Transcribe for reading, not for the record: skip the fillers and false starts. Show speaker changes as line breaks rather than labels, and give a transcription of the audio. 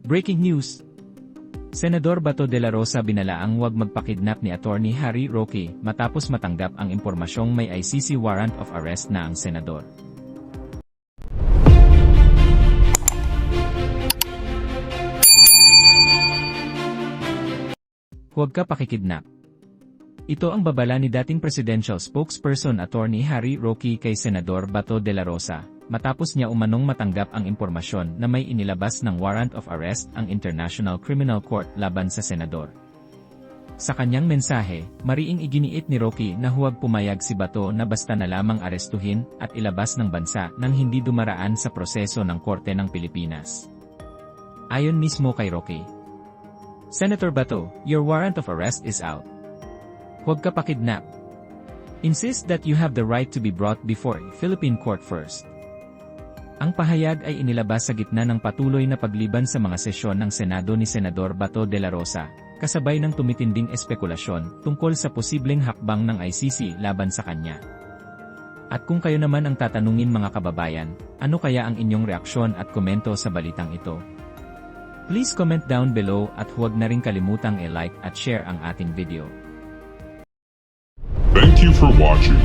Breaking news! Senador Bato de la Rosa binalaang huwag magpakidnap ni Attorney Harry Roque matapos matanggap ang impormasyong may ICC warrant of arrest na ang senador. Huwag ka pakikidnap. Ito ang babala ni dating presidential spokesperson Attorney Harry Roque kay Senador Bato de la Rosa, matapos niya umanong matanggap ang impormasyon na may inilabas ng warrant of arrest ang International Criminal Court laban sa senador. Sa kanyang mensahe, mariing iginiit ni Roque na huwag pumayag si Bato na basta na lamang arestuhin at ilabas ng bansa nang hindi dumaraan sa proseso ng Korte ng Pilipinas. Ayon mismo kay Roque, Senator Bato, your warrant of arrest is out. Huwag ka pakidnap. Insist that you have the right to be brought before a Philippine court first. Ang pahayag ay inilabas sa gitna ng patuloy na pagliban sa mga sesyon ng Senado ni Senador Bato de la Rosa, kasabay ng tumitinding espekulasyon tungkol sa posibleng hakbang ng ICC laban sa kanya. At kung kayo naman ang tatanungin mga kababayan, ano kaya ang inyong reaksyon at komento sa balitang ito? Please comment down below at huwag na rin kalimutang i-like at share ang ating video.
Thank you for watching.